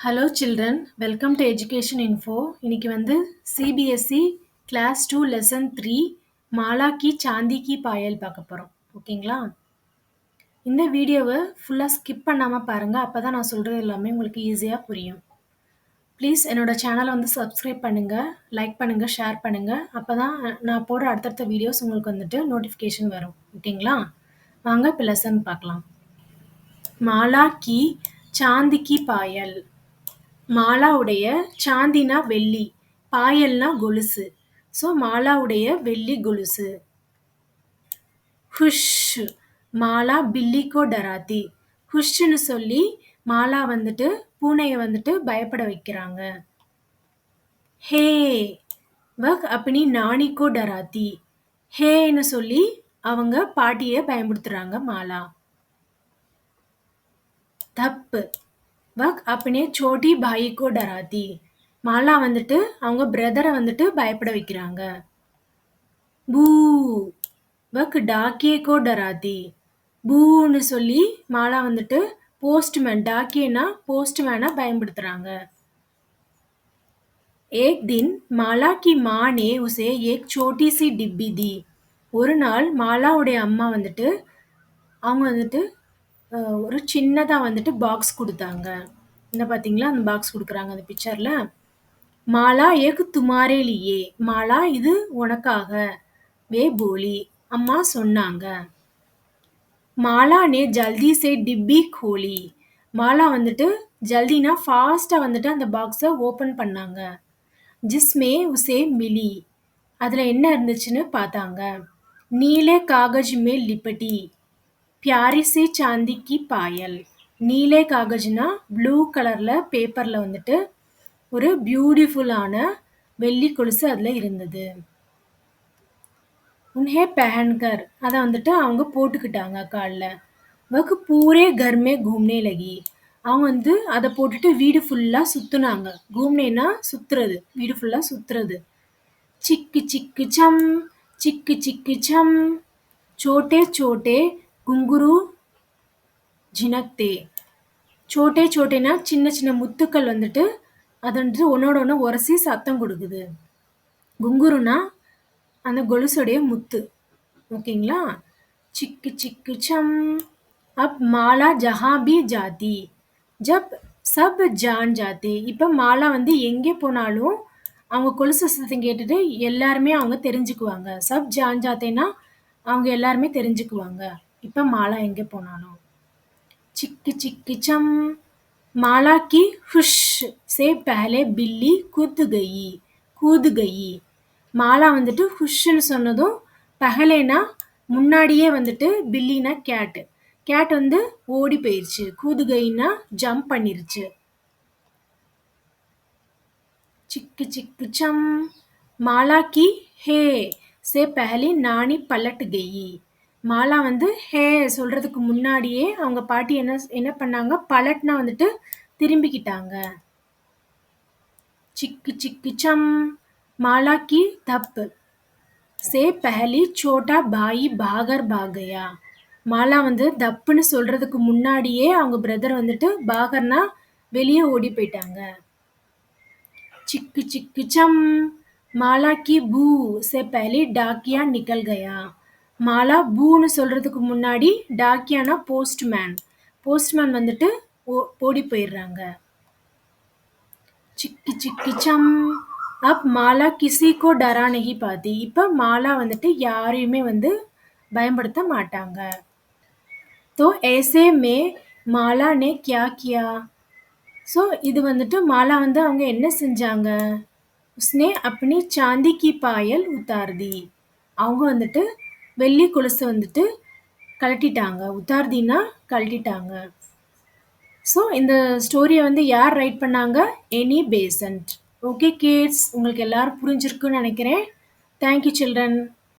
Hello children, welcome to Education Info. இன்னைக்கு வந்து CBSE Class 2 Lesson 3 Mala கி சாந்தி கி பாயல் பார்க்க போறோம். ஓகேங்களா? இந்த வீடியோவை ஃபுல்லாக ஸ்கிப் பண்ணாமல் பாருங்கள். அப்போ தான் நான் சொல்கிறது எல்லாமே உங்களுக்கு ஈஸியாக புரியும். ப்ளீஸ் என்னோட சேனலை வந்து சப்ஸ்கிரைப் பண்ணுங்கள், லைக் பண்ணுங்கள், ஷேர் பண்ணுங்கள். அப்போ தான் நான் போடுற அடுத்தடுத்த வீடியோஸ் உங்களுக்கு வந்துட்டு நோட்டிஃபிகேஷன் வரும். ஓகேங்களா? வாங்க இப்போ லெசன் பார்க்கலாம். மாலா கி சாந்தி கி பாயல். மாலாவுடைய சாந்தினா வெள்ளி, பாயல்னா கொலுசு. ஸோ மாலாவுடைய வெள்ளி கொலுசு. ஹுஷ், மாலா பில்லிக்கோ டராத்தி. ஹுஷ்ன்னு சொல்லி மாலா வந்துட்டு பூனையை வந்துட்டு பயப்பட வைக்கிறாங்க. ஹே வக் அப்படி நாணிக்கோ டராத்தி. ஹேன்னு சொல்லி அவங்க பாட்டியை பயன்படுத்துறாங்க மாலா. தப்பு வக் अपने छोटी भाई को डराती. மாலா வந்துட்டு அவங்க பிரதரை வந்துட்டு பயப்பட வைக்கிறாங்க. பூ வக் டாக்கே கோ டராத்தி. பூன்னு சொல்லி மாலா வந்துட்டு போஸ்ட்மேன், டாக்கேனா போஸ்ட்மேனை பயன்படுத்துறாங்க. एक दिन மாலா की माँ ने उसे एक छोटी सी डिब्बी दी. ஒரு நாள் மாலாவுடைய அம்மா வந்துட்டு அவங்க வந்துட்டு ஒரு சின்னதாக வந்துட்டு பாக்ஸ் கொடுத்தாங்க. என்ன பார்த்தீங்களா, அந்த பாக்ஸ் கொடுக்குறாங்க அந்த பிக்சரில். மாலா ஏக் துமாரே லியே. மாலா இது உனக்காக. வே போலி அம்மா சொன்னாங்க. மாலா நே ஜல்தி சே டிப்பி கோலி. மாலா வந்துட்டு ஜல்தினா ஃபாஸ்ட்டாக வந்துட்டு அந்த பாக்ஸை ஓப்பன் பண்ணாங்க. ஜிஸ்மே உசே மிலி. அதில் என்ன இருந்துச்சுன்னு பார்த்தாங்க. நீலே காகஜ் மே லிப்பட்டி பியாரி சி சாந்தி கி பாயல். நீலே காகஜ்னா ப்ளூ கலரில் பேப்பரில் வந்துட்டு ஒரு பியூட்டிஃபுல்லான வெள்ளி கொலுசு அதில் இருந்தது. உன்ஹே பெஹன்கர், அதை வந்துட்டு அவங்க போட்டுக்கிட்டாங்க காலில். வக்கு பூரே கர்மே கூம்னே லகி. அவங்க வந்து அதை போட்டுட்டு வீடு ஃபுல்லாக சுற்றுனாங்க. கூம்னேனா சுற்றுறது, வீடு ஃபுல்லாக சுற்றுறது. சிக்கு சிக்கு சம், சிக்கு சிக்கு சம், சோட்டே சோட்டே குங்குரு ஜினக்தே. சோட்டே சோட்டேனா சின்ன சின்ன முத்துக்கள் வந்துட்டு அது வந்துட்டு ஒன்னோட ஒன்று உரசி சத்தம் கொடுக்குது. குங்குருனா அந்த கொலுசுடைய முத்து. ஓகேங்களா? சிக்கு சிக்கு சம் அப் மாலா ஜஹா பி ஜாதி ஜப் சப் ஜான் ஜாத்தே. இப்போ மாலா வந்து எங்கே போனாலும் அவங்க கொலுசு சத்தம் கேட்டுட்டு எல்லாருமே அவங்க தெரிஞ்சுக்குவாங்க. சப் ஜான் ஜாத்தேனா அவங்க எல்லாருமே தெரிஞ்சுக்குவாங்க இப்போ மாலா எங்கே போனாலும். चिक्की चिक्की चम, माला की हुश से पहले बिल्ली कूद गई. மாலா வந்துட்டு ஹுஷ்ன்னு சொன்னதும் பகலேனா முன்னாடியே வந்துட்டு பில்லினா கேட் வந்து ஓடி போயிருச்சு. கூதுகைனா ஜம்ப் பண்ணிருச்சு. चिक्की चिक्की चम, माला की हे से पहले नानी पलट गई. மாலா வந்து ஹே சொல்றதுக்கு முன்னாடியே அவங்க பாட்டி என்ன பண்ணாங்க, பலட்னா வந்துட்டு திரும்பிக்கிட்டாங்க. சிக்கு சிக்கு சம், மாலா கி தப் சே பஹலி சோட்டா பாயி பாகர் பாகயா. மாலா வந்து தப்புன்னு சொல்றதுக்கு முன்னாடியே அவங்க பிரதர் வந்துட்டு பாகர்னா வெளியே ஓடி போயிட்டாங்க. சிக்கு சிக்கு சம், மாலா கி பூ சே பஹலி டாக்கியா நிக்கல் கயா. மாலா பூன்னு சொல்றதுக்கு முன்னாடி டாக்கியானா போஸ்ட்மேன் வந்துட்டு ஓடி போயிடுறாங்க. சிக்கி சிக்கி சம் அப் மாலா கிசிக்கோ டரா நஹி பாத்தி. இப்போ மாலா வந்துட்டு யாரையுமே வந்து பயன்படுத்த மாட்டாங்க. தோ ஏசே மே மாலா நே கியா கியா. ஸோ இது வந்துட்டு மாலா வந்து அவங்க என்ன செஞ்சாங்க, உஸ்னே அப்பனி சாந்தி கி பாயல் உத்தார் தி. அவங்க வந்துட்டு வெள்ளி கொலுசை வந்துட்டு கழட்டிட்டாங்க. உத்தார்தினா கழட்டிட்டாங்க. ஸோ இந்த ஸ்டோரியை வந்து யார் ரைட் பண்ணாங்க? Any percent. ஓகே கிட்ஸ், உங்களுக்கு எல்லாரும் புரிஞ்சிருக்குன்னு நினைக்கிறேன். Thank you children.